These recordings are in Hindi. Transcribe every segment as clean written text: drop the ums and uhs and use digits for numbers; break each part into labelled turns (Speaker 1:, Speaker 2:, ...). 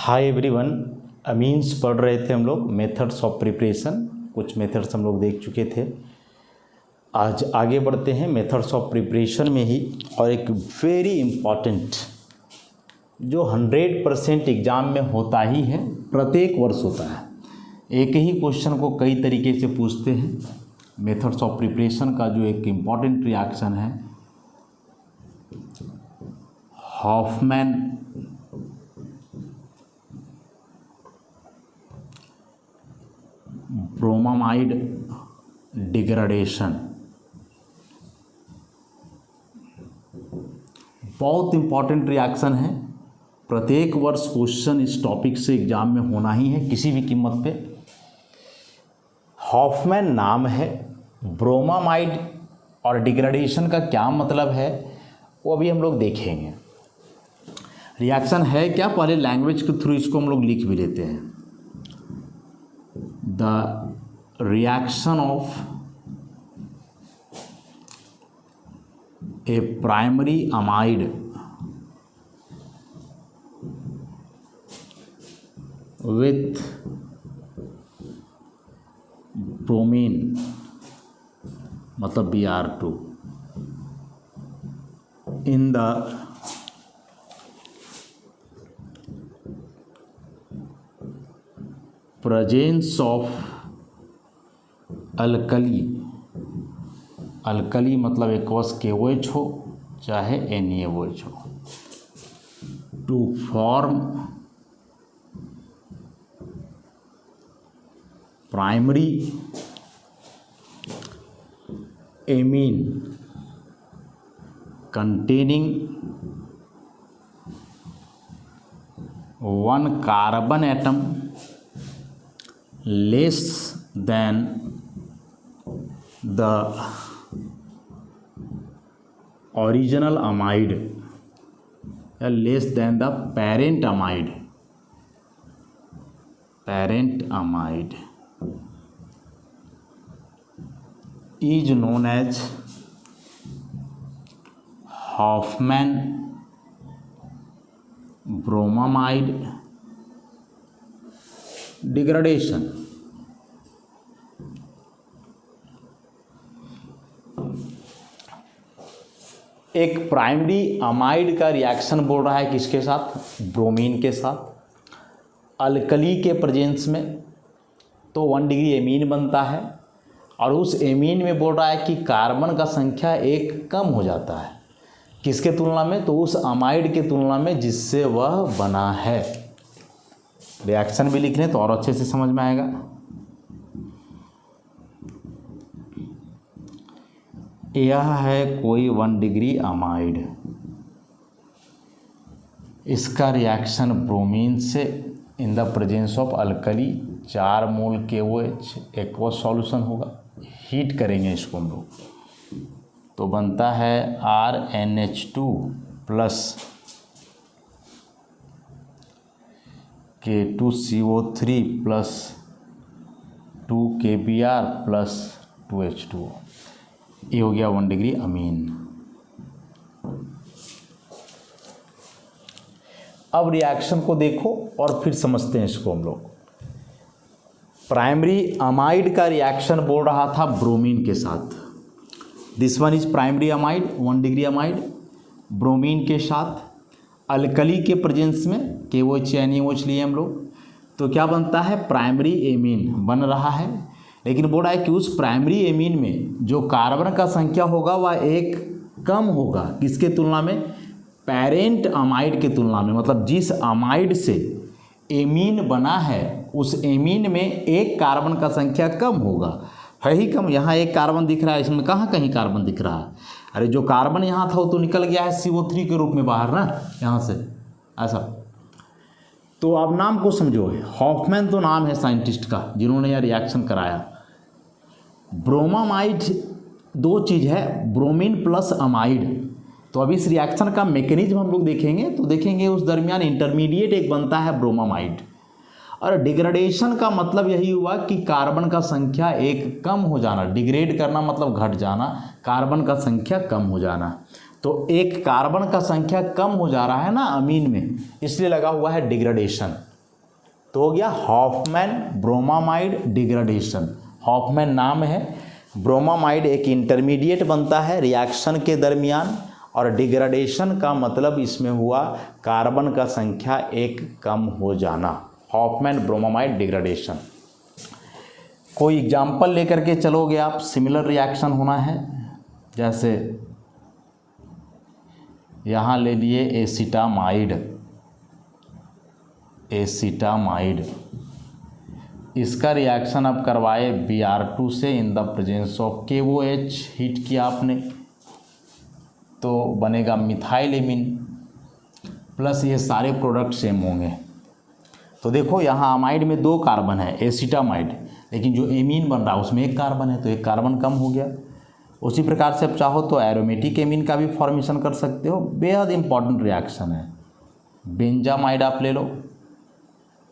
Speaker 1: Hi everyone. अमीन्स पढ़ रहे थे हम लोग, मेथड्स ऑफ प्रिपरेशन। कुछ मेथड्स हम लोग देख चुके थे। आज आगे बढ़ते हैं मेथड्स ऑफ प्रिपरेशन में ही, और एक वेरी इम्पॉर्टेंट जो 100% एग्ज़ाम में होता ही है, प्रत्येक वर्ष होता है। एक ही क्वेश्चन को कई तरीके से पूछते हैं। मेथड्स ऑफ प्रिपरेशन का जो एक इम्पॉर्टेंट रिएक्शन है, हॉफमैन ब्रोमामाइड डिग्रेडेशन, बहुत इम्पॉर्टेंट रिएक्शन है। प्रत्येक वर्ष क्वेश्चन इस टॉपिक से एग्जाम में होना ही है किसी भी कीमत पे। हॉफमैन नाम है, ब्रोमामाइड और डिग्रेडेशन का क्या मतलब है वो अभी हम लोग देखेंगे। रिएक्शन है क्या, पहले लैंग्वेज के थ्रू इसको हम लोग लिख भी लेते हैं। The reaction of a primary amide with bromine मतलब Br2 in the presence of alkali, alkali मतलब एक्वस KOH हो चाहे NaOH हो, to form primary amine containing one carbon atom less than the original amide या less than the parent amide, is known as Hofmann bromamide degradation। एक प्राइमरी अमाइड का रिएक्शन बोल रहा है किसके साथ, ब्रोमीन के साथ, अल्कली के प्रेजेंस में, तो 1 डिग्री एमीन बनता है। और उस एमीन में बोल रहा है कि कार्बन का संख्या 1 कम हो जाता है, किसके तुलना में, तो उस अमाइड के तुलना में जिससे वह बना है। रिएक्शन भी लिख लें तो और अच्छे से समझ में आएगा। यह है कोई 1 डिग्री अमाइड, इसका रिएक्शन ब्रोमीन से in the presence of alkali 4 mole KOH aqueous solution होगा। हीट करेंगे इसको हम लोग तो बनता है RnH2 plus K2CO3 plus 2KBr plus 2H2O। ये हो गया 1 डिग्री अमीन। अब रिएक्शन को देखो और फिर समझते हैं इसको हम लोग। प्राइमरी अमाइड का रिएक्शन बोल रहा था ब्रोमीन के साथ। This one is primary amide, 1 degree amide, bromine के साथ अल्कली के प्रेजेंस में KOH या NaOH लिए हम लोग, तो क्या बनता है, प्राइमरी एमीन बन रहा है। लेकिन बोल रहा है कि उस प्राइमरी एमीन में जो कार्बन का संख्या होगा वह 1 कम होगा, किसके तुलना में, पेरेंट अमाइड के तुलना में। मतलब जिस अमाइड से एमीन बना है उस एमीन में 1 कार्बन का संख्या कम होगा, है ही कम। यहाँ 1 कार्बन दिख रहा है, इसमें कहाँ कहीं कार्बन दिख रहा है। अरे जो कार्बन यहाँ था वो तो निकल गया है CO3 के रूप में बाहर ना, यहाँ से ऐसा। तो आप नाम को समझो, हॉफमैन तो नाम है साइंटिस्ट का जिन्होंने यह रिएक्शन कराया। ब्रोमामाइड 2 चीज़ है, ब्रोमीन प्लस अमाइड। तो अब इस रिएक्शन का मैकेनिज्म हम लोग देखेंगे, तो देखेंगे उस दरमियान इंटरमीडिएट एक बनता है ब्रोमामाइड। और डिग्रेडेशन का मतलब यही हुआ कि कार्बन का संख्या 1 कम हो जाना। डिग्रेड करना मतलब घट जाना, कार्बन का संख्या कम हो जाना। तो एक कार्बन का संख्या कम हो जा रहा है ना अमीन में, इसलिए लगा हुआ है डिग्रेडेशन। तो हो गया हॉफमैन ब्रोमामाइड डिग्रेडेशन। हॉफमैन नाम है, ब्रोमामाइड एक इंटरमीडिएट बनता है रिएक्शन के दरमियान, और डिग्रेडेशन का मतलब इसमें हुआ कार्बन का संख्या एक कम हो जाना, हॉफमैन ब्रोमामाइड डिग्रेडेशन। कोई एग्जाम्पल लेकर के चलोगे आप, सिमिलर रिएक्शन होना है, जैसे यहाँ ले लिए एसिटामाइड, इसका रिएक्शन अब करवाए Br2 से in the presence of KOH, heat किया आपने तो बनेगा मिथाइल एमीन, प्लस ये सारे प्रोडक्ट सेम होंगे। तो देखो यहाँ अमाइड में 2 कार्बन है एसिटामाइड, लेकिन जो एमीन बन रहा है उसमें 1 कार्बन है, तो 1 कार्बन कम हो गया। उसी प्रकार से अब चाहो तो एरोमेटिक एमीन का भी फॉर्मेशन कर सकते हो, बेहद इंपॉर्टेंट रिएक्शन है। बेंजामाइड आप ले लो,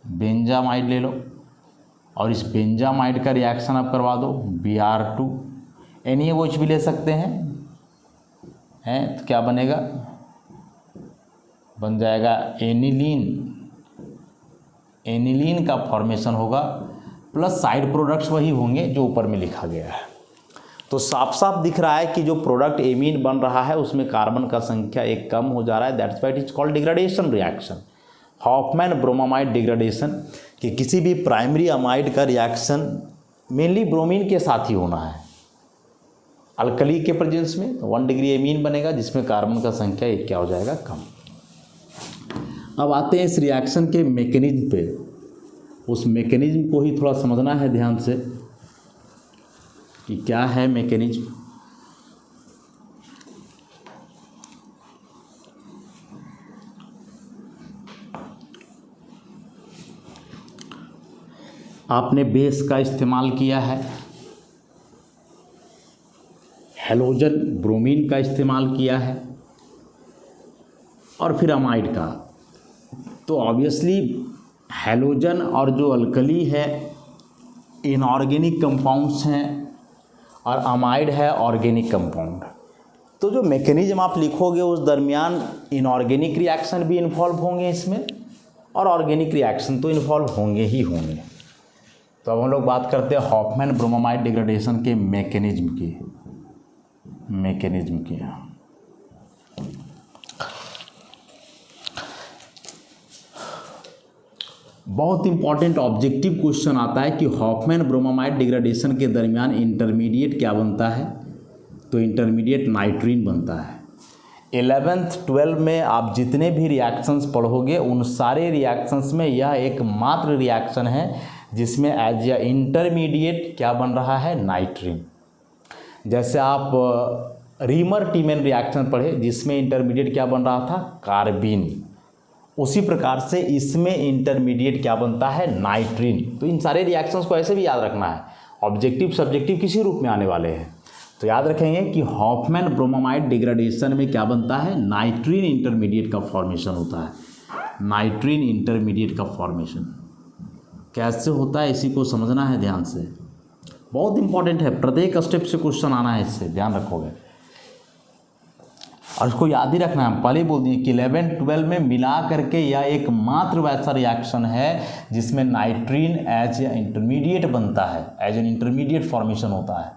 Speaker 1: बेंजामाइड ले लो, और इस बेंजामाइड का रिएक्शन आप करवा दो Br2, NaOH भी ले सकते हैं तो क्या बनेगा, बन जाएगा एनिलीन का फॉर्मेशन होगा, प्लस साइड प्रोडक्ट्स वही होंगे जो ऊपर में लिखा गया है। तो साफ साफ दिख रहा है कि जो प्रोडक्ट एमीन बन रहा है उसमें कार्बन का संख्या एक कम हो जा रहा है, that's why it is called degradation reaction, Hofmann bromamide degradation. कि किसी भी प्राइमरी अमाइड का रिएक्शन मेनली ब्रोमीन के साथ ही होना है, अल्कली के प्रेजेंस में 1 डिग्री एमीन बनेगा जिसमें कार्बन का संख्या एक क्या हो जाएगा, कम। अब आते हैं इस रिएक्शन के मैकेनिज्म पे, उस मैकेनिज्म को ही थोड़ा समझना है ध्यान से कि क्या है मैकेनिज्म। आपने बेस का इस्तेमाल किया है, हैलोजन ब्रोमीन का इस्तेमाल किया है, और फिर अमाइड का। तो ऑब्वियसली हैलोजन और जो अल्कली है इनऑर्गेनिक कंपाउंड्स हैं, और अमाइड है ऑर्गेनिक कंपाउंड। तो जो मैकेनिज्म आप लिखोगे उस दरमियान इनऑर्गेनिक रिएक्शन भी इन्वॉल्व होंगे इसमें, और ऑर्गेनिक रिएक्शन तो इन्वॉल्व होंगे ही होंगे। तो अब हम लोग बात करते हैं हॉफमैन ब्रोमामाइड डिग्रेडेशन के मैकेनिज्म की। बहुत इंपॉर्टेंट ऑब्जेक्टिव क्वेश्चन आता है कि हॉफमैन ब्रोमामाइड डिग्रेडेशन के दरमियान इंटरमीडिएट क्या बनता है, तो इंटरमीडिएट नाइट्रीन बनता है। 11th 12 में आप जितने भी रिएक्शंस पढ़ोगे उन सारे रिएक्शंस में यह एकमात्र रिएक्शन है जिसमें एज ए इंटरमीडिएट क्या बन रहा है, नाइट्रीन। जैसे आप रीमर टीमेन रिएक्शन पढ़े जिसमें इंटरमीडिएट क्या बन रहा था, कार्बीन, उसी प्रकार से इसमें इंटरमीडिएट क्या बनता है, नाइट्रीन। तो इन सारे रिएक्शंस को ऐसे भी याद रखना है, ऑब्जेक्टिव सब्जेक्टिव किसी रूप में आने वाले हैं। तो याद रखेंगे कि हॉफमैन ब्रोमामाइड डिग्रेडेशन में क्या बनता है, नाइट्रीन इंटरमीडिएट का फॉर्मेशन होता है। नाइट्रीन इंटरमीडिएट का फॉर्मेशन कैसे होता है इसी को समझना है ध्यान से, बहुत इंपॉर्टेंट है, प्रत्येक स्टेप से क्वेश्चन आना है, इससे ध्यान रखोगे और इसको याद ही रखना है। पहले ही बोल दिए कि 11 12 में मिला करके यह एकमात्र वैसा रिएक्शन है जिसमें नाइट्रीन एज ए इंटरमीडिएट बनता है, एज एन इंटरमीडिएट फॉर्मेशन होता है।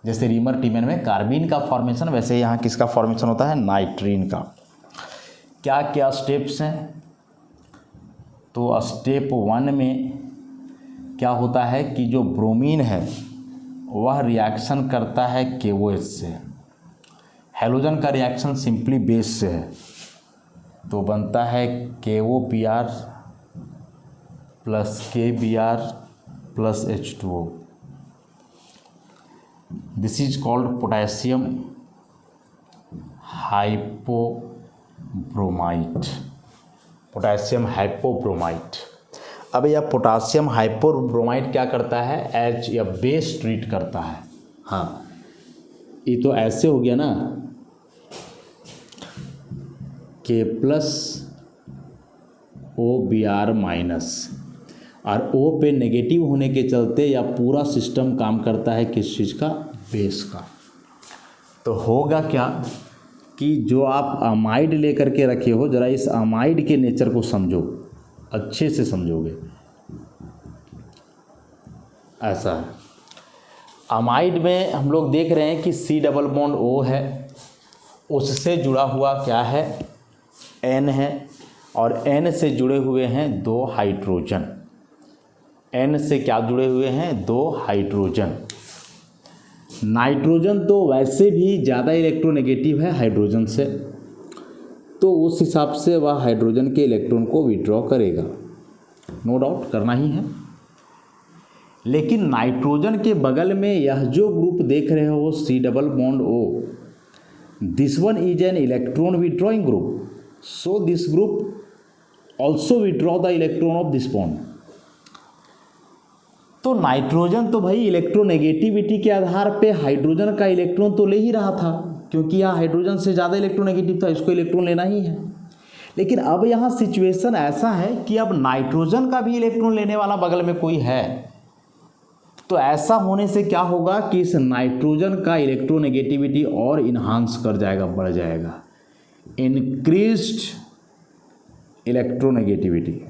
Speaker 1: जैसे रीमर टीमेन में कार्बीन का फॉर्मेशन, वैसे यहाँ किसका फॉर्मेशन होता है, नाइट्रीन का। क्या क्या स्टेप्स हैं, तो स्टेप 1 में क्या होता है कि जो ब्रोमीन है वह रिएक्शन करता है KOH से, हैलोजन का रिएक्शन सिंपली बेस से है, तो बनता है KOBr plus KBr plus H2O। This is called potassium hypobromite, potassium hypobromite. अब यह पोटेशियम हाइपोब्रोमाइट क्या करता है, एज या बेस ट्रीट करता है। हाँ, ये तो ऐसे हो गया ना, K प्लस OBr माइनस, और O पे नेगेटिव होने के चलते या पूरा सिस्टम काम करता है किस चीज़ का, बेस का। तो होगा क्या कि जो आप अमाइड लेकर के रखे हो, ज़रा इस अमाइड के नेचर को समझो, अच्छे से समझोगे। ऐसा है। अमाइड में हम लोग देख रहे हैं कि C डबल बॉन्ड O है, उससे जुड़ा हुआ क्या है, N है, और N से जुड़े हुए हैं 2 हाइड्रोजन। N से क्या जुड़े हुए हैं, 2 हाइड्रोजन। नाइट्रोजन तो वैसे भी ज़्यादा इलेक्ट्रोनेगेटिव है हाइड्रोजन से, तो उस हिसाब से वह हाइड्रोजन के इलेक्ट्रॉन को विड्रॉ करेगा, नो डाउट करना ही है। लेकिन नाइट्रोजन के बगल में यह जो ग्रुप देख रहे हो C double bond O, this one is an electron withdrawing group, so this group also withdraw the electron of this bond. तो नाइट्रोजन तो भाई इलेक्ट्रोनेगेटिविटी के आधार पे हाइड्रोजन का इलेक्ट्रॉन तो ले ही रहा था, क्योंकि यह हाइड्रोजन से ज़्यादा इलेक्ट्रोनेगेटिव था, इसको इलेक्ट्रॉन लेना ही है। लेकिन अब यहाँ सिचुएशन ऐसा है कि अब नाइट्रोजन का भी इलेक्ट्रॉन लेने वाला बगल में कोई है, तो ऐसा होने से क्या होगा कि इस नाइट्रोजन का इलेक्ट्रोनेगेटिविटी और इन्हांस कर जाएगा, बढ़ जाएगा, इंक्रीज्ड इलेक्ट्रोनेगेटिविटी।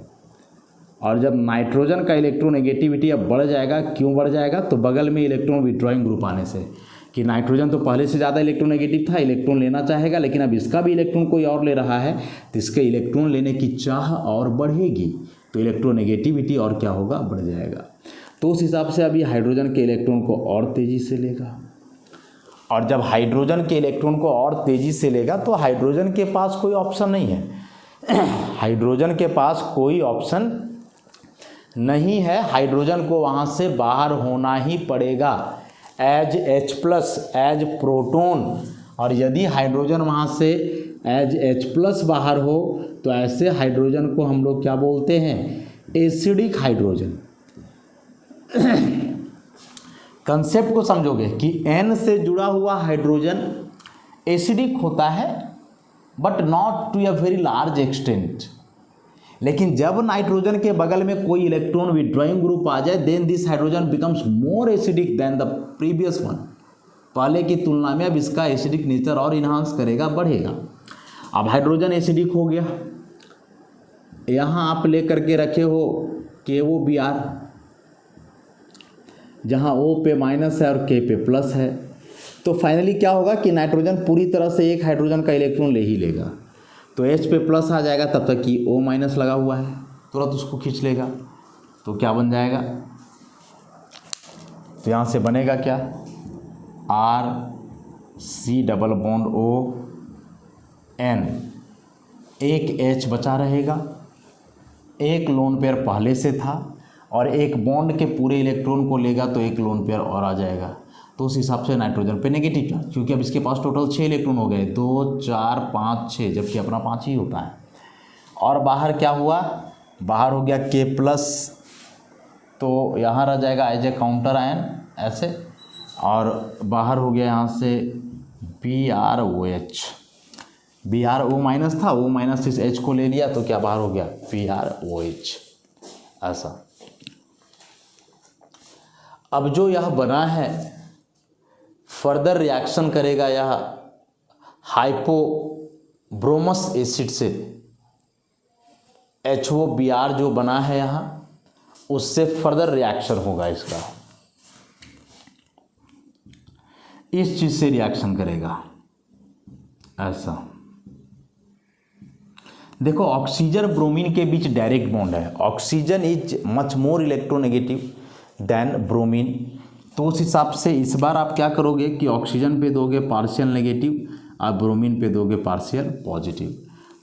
Speaker 1: और जब नाइट्रोजन का इलेक्ट्रोनेगेटिविटी अब बढ़ जाएगा, क्यों बढ़ जाएगा, तो बगल में इलेक्ट्रॉन विड्रॉइंग ग्रुप आने से, कि नाइट्रोजन तो पहले से ज़्यादा इलेक्ट्रोनेगेटिव था, इलेक्ट्रॉन लेना चाहेगा, लेकिन अब इसका भी इलेक्ट्रॉन कोई और ले रहा है, तो इसके इलेक्ट्रॉन लेने की चाह और बढ़ेगी, तो इलेक्ट्रोनेगेटिविटी और क्या होगा, बढ़ जाएगा। तो उस हिसाब से अभी हाइड्रोजन के इलेक्ट्रॉन को और तेज़ी से लेगा, और जब हाइड्रोजन के इलेक्ट्रॉन को और तेज़ी से लेगा तो हाइड्रोजन के पास कोई ऑप्शन नहीं है हाइड्रोजन के पास कोई ऑप्शन नहीं है, हाइड्रोजन को वहाँ से बाहर होना ही पड़ेगा एज H+, एज प्रोटॉन। और यदि हाइड्रोजन वहाँ से एज H+ बाहर हो तो ऐसे हाइड्रोजन को हम लोग क्या बोलते हैं, एसिडिक हाइड्रोजन। कंसेप्ट को समझोगे कि N से जुड़ा हुआ हाइड्रोजन एसिडिक होता है, but not to a very large extent. लेकिन जब नाइट्रोजन के बगल में कोई इलेक्ट्रॉन विड्रॉइंग ग्रुप आ जाए, then this hydrogen becomes more acidic than the previous one. पहले की तुलना में अब इसका एसिडिक नेचर और इन्हांस करेगा, बढ़ेगा। अब हाइड्रोजन एसिडिक हो गया, यहाँ आप ले करके रखे हो KOBr, जहाँ O पे माइनस है और K पे प्लस है, तो फाइनली क्या होगा कि नाइट्रोजन पूरी तरह से एक हाइड्रोजन का इलेक्ट्रॉन ले ही लेगा, तो H पे प्लस आ जाएगा, तब तक कि O माइनस लगा हुआ है, तुरंत उसको खींच लेगा, तो क्या बन जाएगा, तो यहाँ से बनेगा क्या, RC double bond O N, एक H बचा रहेगा, एक लोन पेयर पहले से था, और एक बॉन्ड के पूरे इलेक्ट्रॉन को लेगा तो एक लोन पेयर और आ जाएगा, तो उस हिसाब से नाइट्रोजन पे नेगेटिव चार्ज, क्योंकि अब इसके पास टोटल 6 इलेक्ट्रॉन हो गए, 2 4 5 6, जबकि अपना 5 ही होता है। और बाहर क्या हुआ, बाहर हो गया K+, तो यहाँ रह जाएगा एज ए काउंटर आयन ऐसे, और बाहर हो गया यहाँ से BrOH, BrO माइनस था, O माइनस इस H को ले लिया, तो क्या बाहर हो गया BrOH, ऐसा। अब जो यह बना है फर्दर रिएक्शन करेगा यह हाइपोब्रोमस एसिड से, HOBr जो बना है यहाँ, उससे फर्दर रिएक्शन होगा इसका, इस चीज़ से रिएक्शन करेगा, ऐसा। देखो ऑक्सीजन ब्रोमीन के बीच डायरेक्ट बॉन्ड है, oxygen is much more electronegative than bromine, तो उस हिसाब से इस बार आप क्या करोगे कि ऑक्सीजन पे दोगे पार्शियल नेगेटिव और ब्रोमीन पे दोगे पार्शियल पॉजिटिव,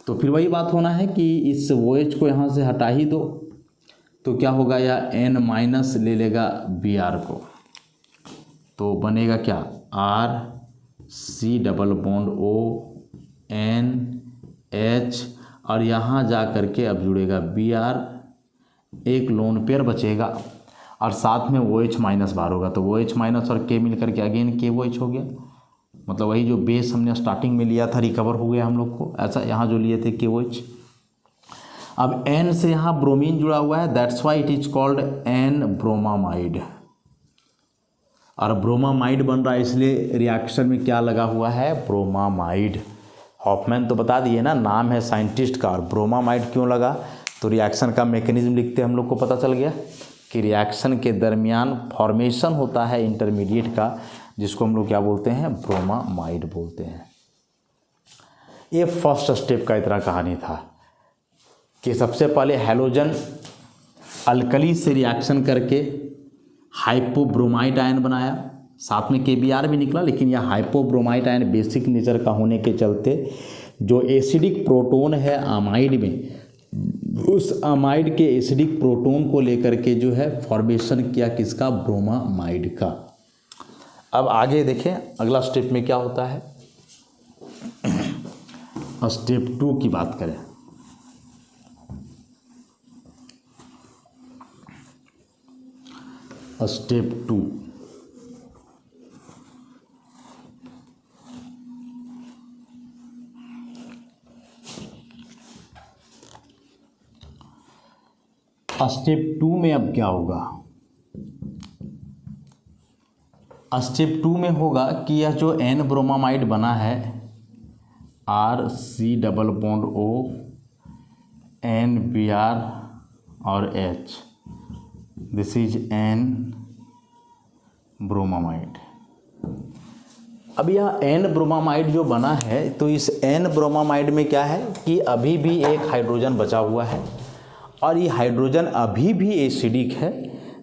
Speaker 1: तो फिर वही बात होना है कि इस OH को यहाँ से हटा ही दो, तो क्या होगा, या N- ले लेगा Br को, तो बनेगा क्या, RC double bond O NH, और यहाँ जा करके अब जुड़ेगा Br, एक लोन पेयर बचेगा, और साथ में OH माइनस बाहर होगा, तो OH माइनस और K मिल करके अगेन KOH हो गया, मतलब वही जो बेस हमने स्टार्टिंग में लिया था रिकवर हो गया हम लोग को, ऐसा यहाँ जो लिए थे KOH। अब N से यहाँ ब्रोमीन जुड़ा हुआ है, that's why it is called N bromamide, और ब्रोमामाइड बन रहा है इसलिए रिएक्शन में क्या लगा हुआ है, ब्रोमामाइड। हॉफमैन तो बता दिए ना, नाम है साइंटिस्ट का, और ब्रोमामाइड क्यों लगा, तो रिएक्शन का मैकेनिज्म लिखते हम लोग को पता चल गया। कि रिएक्शन के दरमियान फॉर्मेशन होता है इंटरमीडिएट का, जिसको हम लोग क्या बोलते हैं, ब्रोमामाइड बोलते हैं। ये फर्स्ट स्टेप का इतना कहानी था कि सबसे पहले हैलोजन अल्कली से रिएक्शन करके हाइपोब्रोमाइड आयन बनाया, साथ में KBr भी निकला, लेकिन यह हाइपोब्रोमाइड आयन बेसिक नेचर का होने के चलते जो एसिडिक प्रोटोन है अमाइड में, उस अमाइड के एसिडिक प्रोटोन को लेकर के जो है फॉर्मेशन किया किसका, ब्रोमामाइड का। अब आगे देखें अगला स्टेप में क्या होता है। स्टेप 2 की बात करें, स्टेप 2 स्टेप 2 में अब क्या होगा। स्टेप 2 में होगा कि यह जो N ब्रोमामाइड बना है RC double bond O NBr और H, this is N bromamide. अब यह N ब्रोमामाइड जो बना है, तो इस N ब्रोमामाइड में क्या है कि अभी भी एक हाइड्रोजन बचा हुआ है और ये हाइड्रोजन अभी भी एसिडिक है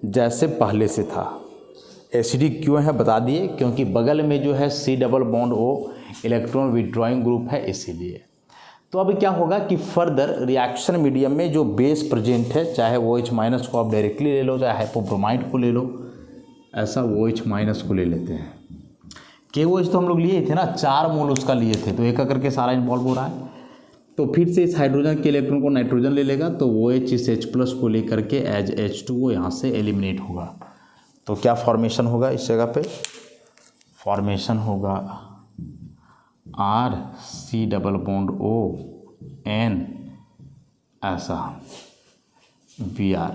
Speaker 1: जैसे पहले से था। एसिडिक क्यों है बता दिए, क्योंकि बगल में जो है C double bond O electron withdrawing group है, इसीलिए। तो अब क्या होगा कि फर्दर रिएक्शन मीडियम में जो बेस प्रेजेंट है, चाहे OH माइनस को आप डायरेक्टली ले लो, चाहे हाइपोब्रोमाइड को ले लो, ऐसा OH माइनस को ले लेते हैं। KOH तो हम लोग लिए थे ना, 4 मोल उसका लिए थे, तो एक करके सारा इन्वॉल्व हो रहा है। तो फिर से इस हाइड्रोजन के इलेक्ट्रॉन को नाइट्रोजन ले लेगा, तो OH इस H प्लस को लेकर के एज H2O यहाँ से एलिमिनेट होगा। तो क्या फॉर्मेशन होगा इस जगह पे, फॉर्मेशन होगा RC double bond O N ऐसा Br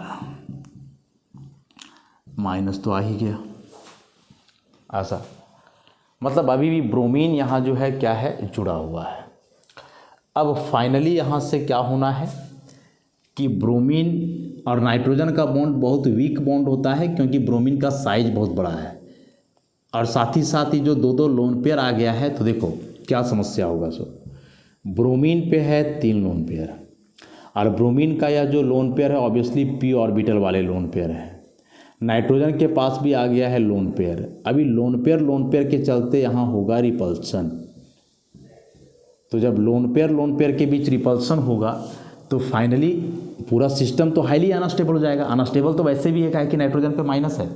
Speaker 1: माइनस तो आ ही गया ऐसा, मतलब अभी भी ब्रोमीन यहाँ जो है क्या है, जुड़ा हुआ है। अब फाइनली यहाँ से क्या होना है कि ब्रोमीन और नाइट्रोजन का बॉन्ड बहुत वीक बॉन्ड होता है, क्योंकि ब्रोमीन का साइज बहुत बड़ा है और साथ ही जो 2 लोन पेयर आ गया है। तो देखो क्या समस्या होगा। सो ब्रोमीन पे है 3 लोन पेयर और ब्रोमीन का यह जो लोन पेयर है ऑब्वियसली p ऑर्बिटल वाले लोन पेयर है। नाइट्रोजन के पास भी आ गया है लोन पेयर। अभी लोन पेयर के चलते यहाँ होगा रिपल्सन। तो जब लोन पेयर के बीच रिपल्सन होगा तो फाइनली पूरा सिस्टम तो हाईली अनस्टेबल हो जाएगा। अनस्टेबल तो वैसे भी है कि नाइट्रोजन पे माइनस है,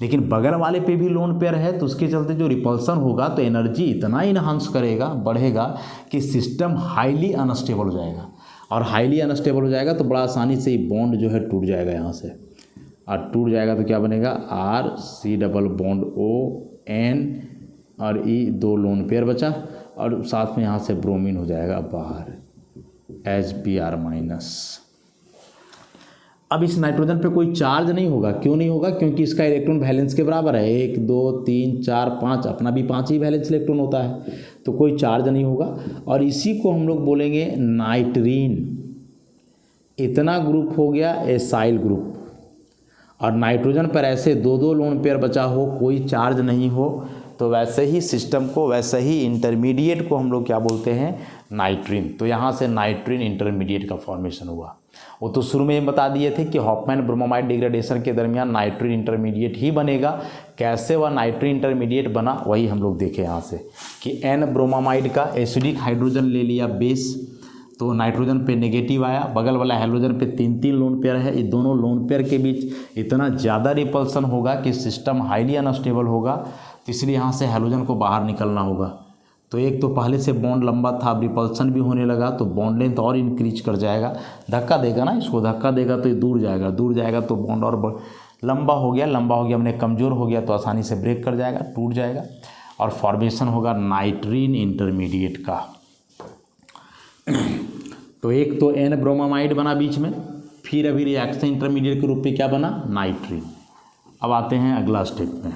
Speaker 1: लेकिन बगल वाले पे भी लोन पेयर है, तो उसके चलते जो रिपल्सन होगा तो एनर्जी इतना इनहांस करेगा, बढ़ेगा कि सिस्टम हाईली अनस्टेबल हो जाएगा। और हाईली अनस्टेबल हो जाएगा तो बड़ा आसानी से ही बॉन्ड जो है टूट जाएगा यहाँ से, और टूट जाएगा तो क्या बनेगा, RC double bond O N और E 2 लोन पेयर बचा, और साथ में यहाँ से ब्रोमीन हो जाएगा बाहर HBr माइनस। अब इस नाइट्रोजन पे कोई चार्ज नहीं होगा। क्यों नहीं होगा, क्योंकि इसका इलेक्ट्रॉन वैलेंस के बराबर है, 1 2 3 4 5, अपना भी 5 ही वैलेंस इलेक्ट्रॉन होता है, तो कोई चार्ज नहीं होगा। और इसी को हम लोग बोलेंगे नाइट्रीन। इतना ग्रुप हो गया एसाइल ग्रुप, और नाइट्रोजन पर ऐसे 2 लोन पेयर बचा हो, कोई चार्ज नहीं हो, तो वैसे ही सिस्टम को, वैसे ही इंटरमीडिएट को हम लोग क्या बोलते हैं, नाइट्रीन। तो यहाँ से नाइट्रीन इंटरमीडिएट का फॉर्मेशन हुआ। वो तो शुरू में बता दिए थे कि हॉफमैन ब्रोमामाइड डिग्रेडेशन के दरमियान नाइट्रीन इंटरमीडिएट ही बनेगा। कैसे वह नाइट्रीन इंटरमीडिएट बना वही हम लोग देखें यहाँ से कि N ब्रोमामाइड का एसिडिक हाइड्रोजन ले लिया बेस, तो नाइट्रोजन पे नेगेटिव आया, बगल वाला हाइड्रोजन पे 3 लोन पेयर है, ये दोनों लोन पेयर के बीच इतना ज़्यादा रिपल्सन होगा कि सिस्टम हाईली अनस्टेबल होगा, तो इसलिए यहाँ से हाइड्रोजन को बाहर निकलना होगा। तो एक तो पहले से बॉन्ड लंबा था, अब रिपल्सन भी होने लगा, तो बॉन्ड लेंथ और इंक्रीज कर जाएगा, धक्का देगा ना, इसको धक्का देगा तो ये दूर जाएगा तो बॉन्ड और लंबा हो गया, मैंने कमज़ोर हो गया, तो आसानी से ब्रेक कर जाएगा, टूट जाएगा, और फॉर्मेशन होगा नाइट्रीन इंटरमीडिएट का। तो एक तो N ब्रोमामाइड बना बीच में, फिर अभी रिएक्शन इंटरमीडिएट के रूप में क्या बना, नाइट्रीन। अब आते हैं अगला स्टेप में।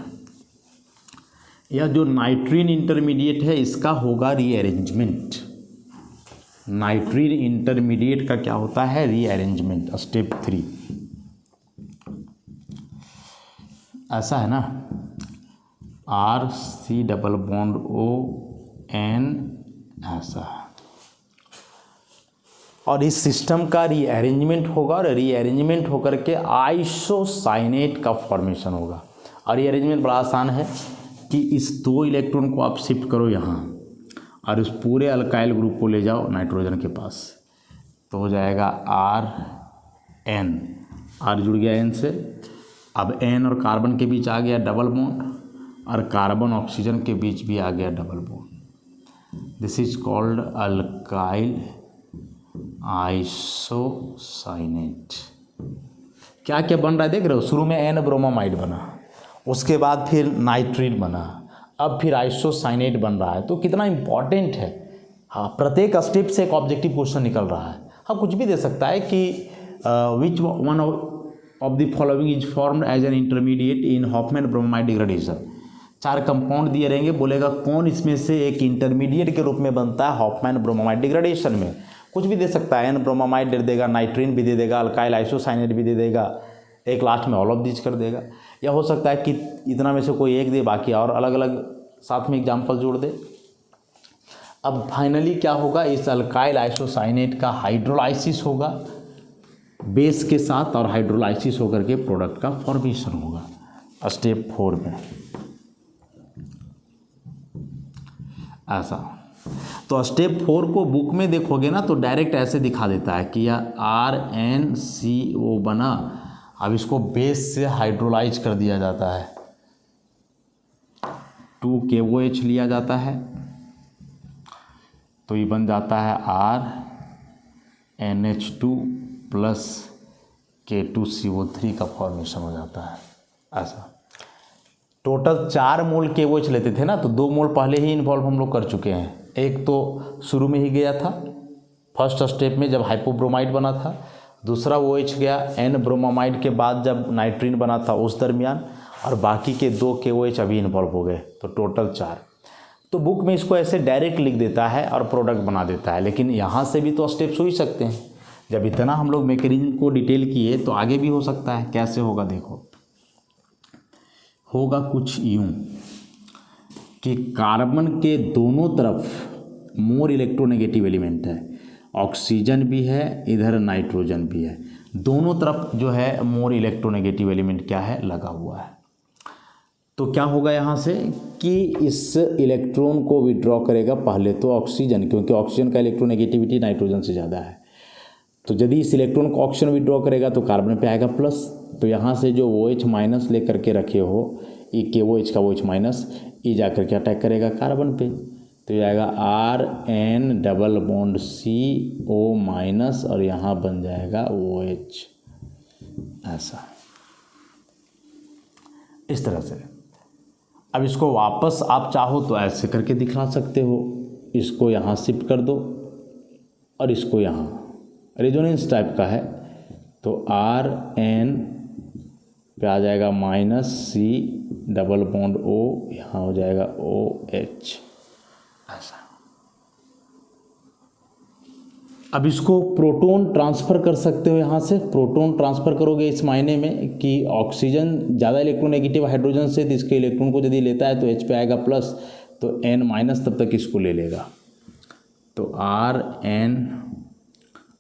Speaker 1: यह जो नाइट्रीन इंटरमीडिएट है इसका होगा रीअरेंजमेंट। नाइट्रीन इंटरमीडिएट का क्या होता है, रीअरेंजमेंट। स्टेप 3 ऐसा है ना, RC डबल बॉन्ड ON ऐसा है। और इस सिस्टम का रीअरेंजमेंट होगा और रीअरेंजमेंट होकर के आइसोसाइनेट का फॉर्मेशन होगा। और रीअरेंजमेंट बड़ा आसान है कि इस 2 इलेक्ट्रॉन को आप शिफ्ट करो यहाँ और उस पूरे अल्काइल ग्रुप को ले जाओ नाइट्रोजन के पास, तो हो जाएगा RN, R जुड़ गया N से। अब N और कार्बन के बीच आ गया डबल बॉन्ड और कार्बन ऑक्सीजन के बीच भी आ गया double bond. This is called alkyl isocyanate. क्या क्या बन रहा है देख रहे हो, शुरू में N ब्रोमामाइड बना, उसके बाद फिर नाइट्रीन बना, अब फिर आइसोसाइनेट बन रहा है। तो कितना इंपॉर्टेंट है। हाँ, प्रत्येक स्टेप से एक ऑब्जेक्टिव क्वेश्चन निकल रहा है। हाँ, कुछ भी दे सकता है कि which one of the following is formed as an intermediate in Hoffmann bromide degradation. 4 compound दिए रहेंगे, बोलेगा कौन इसमें से एक इंटरमीडिएट के रूप में बनता है हॉफमैन ब्रोमाइड डिग्रेडेशन में। कुछ भी दे सकता है, N ब्रोमामाइड दे देगा, नाइट्रीन भी दे देगा, अल्काइल आइसोसाइनेट भी दे देगा, एक लास्ट में ऑल ऑफ दिस कर देगा। या हो सकता है कि इतना में से कोई एक दे, बाकी और अलग अलग साथ में एग्जाम्पल जोड़ दे। अब फाइनली क्या होगा, इस अल्काइल आइसोसाइनेट का हाइड्रोलाइसिस होगा बेस के साथ और हाइड्रोलाइसिस होकर के प्रोडक्ट का फॉर्मेशन होगा स्टेप 4 में ऐसा। तो स्टेप 4 को बुक में देखोगे ना तो डायरेक्ट ऐसे दिखा देता है कि यह RNCO बना। अब इसको बेस से हाइड्रोलाइज कर दिया जाता है, 2KOH लिया जाता है तो ये बन जाता है RNH2 प्लस K2CO3 का फॉर्मेशन हो जाता है ऐसा। टोटल 4 मोल KOH लेते थे ना, तो 2 मोल पहले ही इन्वॉल्व हम लोग कर चुके हैं। एक तो शुरू में ही गया था फर्स्ट स्टेप में जब हाइपोब्रोमाइड बना था, दूसरा OH गया N ब्रोमामाइड के बाद जब नाइट्रीन बना था उस दरमियान, और बाकी के 2 KOH अभी इन्वॉल्व हो गए, तो टोटल 4। तो बुक में इसको ऐसे डायरेक्ट लिख देता है और प्रोडक्ट बना देता है, लेकिन यहाँ से भी तो स्टेप्स हो ही सकते हैं। जब इतना हम लोग मैकेनिज्म को डिटेल किए तो आगे भी हो सकता है। कैसे होगा देखो, होगा कुछ यूँ कि कार्बन के दोनों तरफ मोर इलेक्ट्रोनेगेटिव एलिमेंट है, ऑक्सीजन भी है इधर नाइट्रोजन भी है, दोनों तरफ जो है मोर इलेक्ट्रोनेगेटिव एलिमेंट क्या है लगा हुआ है। तो क्या होगा यहाँ से कि इस इलेक्ट्रॉन को विड्रॉ करेगा पहले तो ऑक्सीजन, क्योंकि ऑक्सीजन का इलेक्ट्रोनेगेटिविटी नाइट्रोजन से ज़्यादा है। तो यदि इस इलेक्ट्रॉन को ऑक्सीजन विड्रॉ करेगा तो कार्बन पे आएगा प्लस, तो यहाँ से जो OH माइनस ले करके रखे हो ये KOH का OH माइनस, ये जा करके अटैक करेगा कार्बन पे, तो ये आएगा RN double bond CO minus और यहाँ बन जाएगा OH ऐसा, इस तरह से। अब इसको वापस आप चाहो तो ऐसे करके दिखा सकते हो, इसको यहाँ शिफ्ट कर दो और इसको यहाँ, रेजोनेंस टाइप का है तो RN पे आ जाएगा minus C double bond O, यहाँ हो जाएगा OH ऐसा। अब इसको प्रोटॉन ट्रांसफ़र कर सकते हो, यहाँ से प्रोटॉन ट्रांसफ़र करोगे इस मायने में कि ऑक्सीजन ज़्यादा इलेक्ट्रोनेगेटिव हाइड्रोजन से, तो इसके इलेक्ट्रॉन को यदि लेता है तो H पे आएगा प्लस, तो N माइनस तब तक इसको ले लेगा, तो RN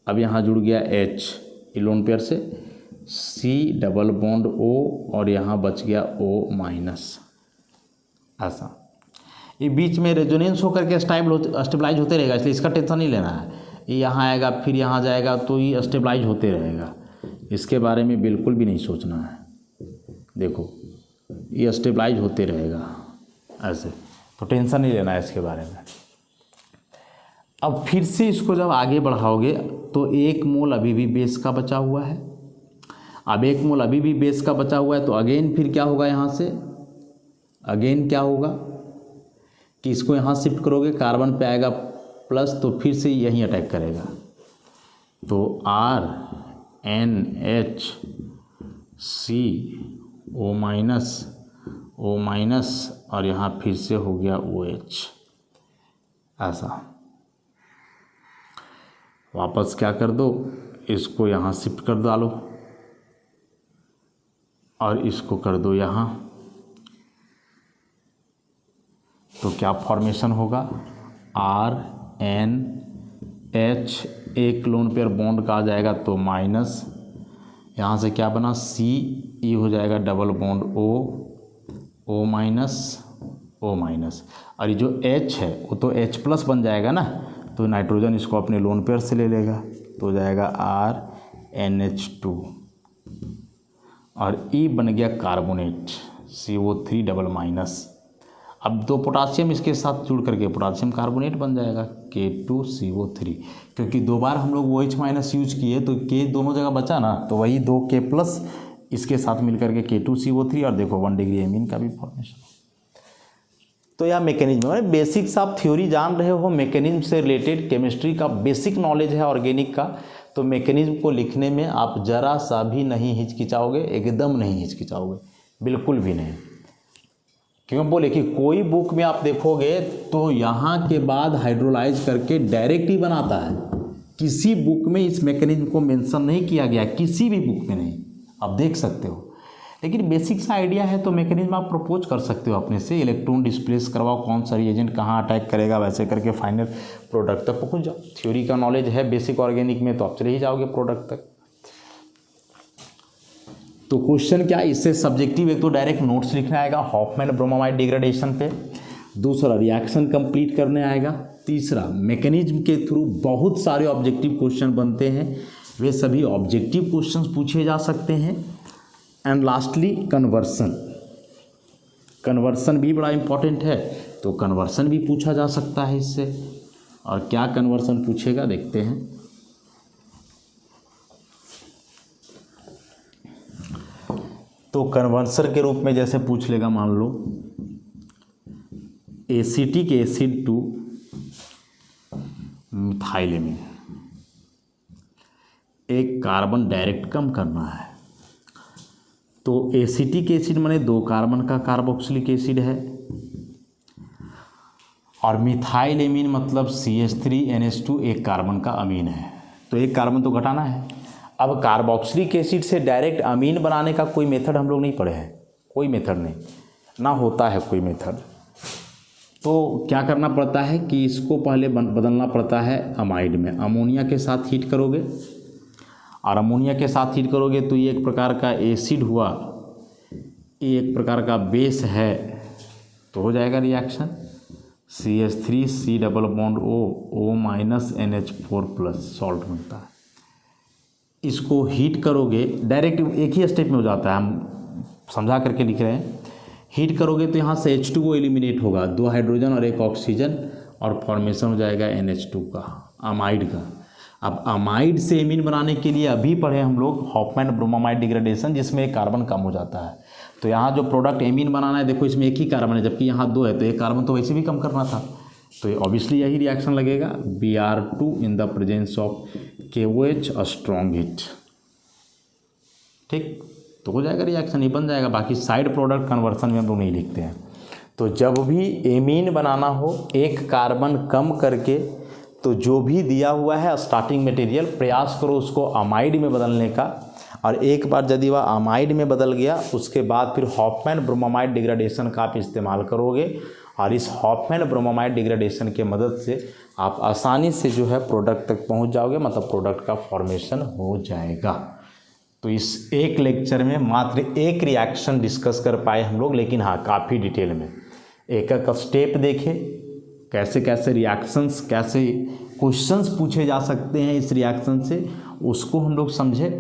Speaker 1: अब यहाँ जुड़ गया H इलोन पेयर से, C डबल बॉन्ड O और यहाँ बच गया O माइनस ऐसा। ये बीच में रेजोनेंस होकर के स्टेबलाइज होते रहेगा, इसलिए इसका टेंशन नहीं लेना है। ये यहाँ आएगा फिर यहाँ जाएगा तो ये स्टेबलाइज होते रहेगा, इसके बारे में बिल्कुल भी नहीं सोचना है। देखो ये स्टेबलाइज होते रहेगा ऐसे, तो टेंशन नहीं लेना है इसके बारे में। अब फिर से इसको जब आगे बढ़ाओगे तो 1 मोल अभी भी बेस का बचा हुआ है। अब 1 मोल अभी भी बेस का बचा हुआ है, तो अगेन फिर क्या होगा, यहाँ से अगेन क्या होगा कि इसको यहाँ शिफ्ट करोगे, कार्बन पे आएगा प्लस, तो फिर से यहीं अटैक करेगा, तो RNH CO माइनस और यहाँ फिर से हो गया OH ऐसा। वापस क्या कर दो, इसको यहाँ शिफ्ट कर डालो, और इसको कर दो यहाँ, तो क्या फॉर्मेशन होगा, RNH, एक लोन पेयर बॉन्ड का आ जाएगा तो माइनस, यहाँ से क्या बना C, ये हो जाएगा double bond O minus O minus, और ये जो H है वो तो H+ बन जाएगा ना, तो नाइट्रोजन इसको अपने लोन पेयर से ले लेगा तो हो जाएगा RNH2, और E बन गया कार्बोनेट CO3 डबल माइनस। अब दो पोटासियम इसके साथ जुड़ करके पोटासियम कार्बोनेट बन जाएगा K2CO3, क्योंकि दो बार हम लोग OH माइनस यूज किए तो K दोनों जगह बचा ना, तो वही 2K+ इसके साथ मिलकर के K2CO3, और देखो 1 डिग्री एमीन का भी फॉर्मेशन। तो यह मैकेनिज्म है, बेसिक्स आप थ्योरी जान रहे हो, मैकेनिज्म से रिलेटेड केमिस्ट्री का बेसिक नॉलेज है ऑर्गेनिक का, तो मैकेनिज्म को लिखने में आप जरा सा भी नहीं हिचकिचाओगे, एकदम नहीं हिचकिचाओगे, बिल्कुल भी नहीं। क्यों बोले कि कोई बुक में आप देखोगे तो यहाँ के बाद हाइड्रोलाइज करके डायरेक्ट ही बनाता है, किसी बुक में इस मैकेनिज्म को मेंशन नहीं किया गया, किसी भी बुक में नहीं, आप देख सकते हो। लेकिन बेसिक सा आइडिया है तो मैकेनिज्म आप प्रपोज कर सकते हो अपने से, इलेक्ट्रॉन डिस्प्लेस करवाओ, कौन सा रिएजेंट कहाँ अटैक करेगा, वैसे करके फाइनल प्रोडक्ट तक पहुँच जाओ। थ्योरी का नॉलेज है बेसिक ऑर्गेनिक में तो आप चले ही जाओगे प्रोडक्ट तक। तो क्वेश्चन क्या, इससे सब्जेक्टिव एक तो डायरेक्ट नोट्स लिखना आएगा हॉफमैन ब्रोमामाइड डिग्रेडेशन पे, दूसरा रिएक्शन कंप्लीट करने आएगा, तीसरा मैकेनिज्म के थ्रू बहुत सारे ऑब्जेक्टिव क्वेश्चन बनते हैं, वे सभी ऑब्जेक्टिव क्वेश्चंस पूछे जा सकते हैं, एंड लास्टली कन्वर्सन भी बड़ा इंपॉर्टेंट है, तो कन्वर्सन भी पूछा जा सकता है इससे। और क्या कन्वर्सन पूछेगा देखते हैं। तो कन्वर्सर के रूप में जैसे पूछ लेगा, मान लो एसिटिक एसिड टू मिथाइलेमीन, एक कार्बन डायरेक्ट कम करना है, तो एसिटिक एसिड माने 2 कार्बन का कार्बोक्सिलिक एसिड है, और मिथाइलेमीन मतलब CH3NH2 एक कार्बन का अमीन है, तो एक कार्बन तो घटाना है। अब कार्बोक्सिलिक एसिड से डायरेक्ट अमीन बनाने का कोई मेथड हम लोग नहीं पढ़े हैं, कोई मेथड नहीं ना होता है कोई मेथड, तो क्या करना पड़ता है कि इसको पहले बदलना पड़ता है अमाइड में, अमोनिया के साथ हीट करोगे, और अमोनिया के साथ हीट करोगे तो ये एक प्रकार का एसिड हुआ, ये एक प्रकार का बेस है, तो हो जाएगा reaction CH3C double bond O minus NH4+ salt मिलता है। इसको हीट करोगे डायरेक्ट, एक ही स्टेप में हो जाता है, हम समझा करके लिख रहे हैं। हीट करोगे तो यहाँ से H2O एलिमिनेट होगा, 2 हाइड्रोजन और 1 ऑक्सीजन, और फॉर्मेशन हो जाएगा NH2 का, अमाइड का। अब अमाइड से एमीन बनाने के लिए अभी पढ़े हम लोग हॉफमैन ब्रोमामाइड डिग्रेडेशन, जिसमें एक कार्बन कम हो जाता है। तो यहाँ जो प्रोडक्ट एमीन बनाना है, देखो इसमें एक ही कार्बन है, जबकि यहाँ 2 है, तो एक कार्बन तो वैसे भी कम करना था, तो ऑब्वियसली यही रिएक्शन लगेगा, Br2 in the presence of KOH strong heat, ठीक, तो हो जाएगा रिएक्शन, ये बन जाएगा। बाकी साइड प्रोडक्ट कन्वर्सन में हम लोग नहीं लिखते हैं। तो जब भी एमीन बनाना हो एक कार्बन कम करके, तो जो भी दिया हुआ है स्टार्टिंग मटेरियल, प्रयास करो उसको अमाइड में बदलने का, और एक बार यदि वह अमाइड में बदल गया उसके बाद फिर हॉफमैन ब्रोमामाइड डिग्रेडेशन का आप इस्तेमाल करोगे, और इस हॉफमैन ब्रोमामाइड डिग्रेडेशन के मदद से आप आसानी से जो है प्रोडक्ट तक पहुंच जाओगे, मतलब प्रोडक्ट का फॉर्मेशन हो जाएगा। तो इस एक लेक्चर में मात्र एक रिएक्शन डिस्कस कर पाए हम लोग, लेकिन हाँ काफ़ी डिटेल में एक एक स्टेप देखे, कैसे कैसे रिएक्शंस, कैसे क्वेश्चंस पूछे जा सकते हैं इस रिएक्शन से, उसको हम लोग समझे,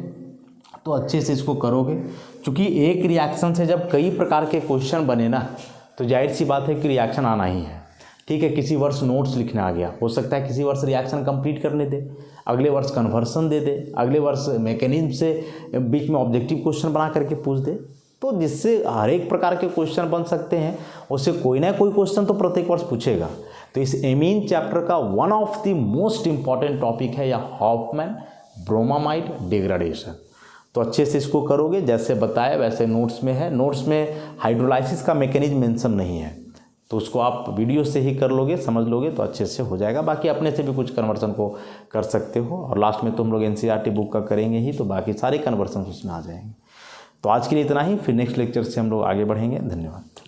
Speaker 1: तो अच्छे से इसको करोगे। क्योंकि एक रिएक्शन से जब कई प्रकार के क्वेश्चन बने ना, तो जाहिर सी बात है कि रिएक्शन आना ही है। ठीक है, किसी वर्ष नोट्स लिखने आ गया, हो सकता है किसी वर्ष रिएक्शन कंप्लीट करने दे, अगले वर्ष कन्वर्सन दे दे, अगले वर्ष मैकेनिज्म से बीच में ऑब्जेक्टिव क्वेश्चन बना करके पूछ दे, तो जिससे हर एक प्रकार के क्वेश्चन बन सकते हैं, उससे कोई ना कोई क्वेश्चन तो प्रत्येक वर्ष पूछेगा। तो इस एमीन चैप्टर का one of the most important topic है या हॉफमैन ब्रोमामाइड डिग्रेडेशन। तो अच्छे से इसको करोगे, जैसे बताया वैसे नोट्स में है। नोट्स में हाइड्रोलाइसिस का मैकेनिज्म मेंशन नहीं है, तो उसको आप वीडियो से ही कर लोगे, समझ लोगे तो अच्छे से हो जाएगा। बाकी अपने से भी कुछ कन्वर्सन को कर सकते हो, और लास्ट में तो हम लोग NCERT बुक का करेंगे ही, तो बाकी सारे कन्वर्सन उसमें आ जाएंगे। तो आज के लिए इतना ही, फिर नेक्स्ट लेक्चर से हम लोग आगे बढ़ेंगे। धन्यवाद।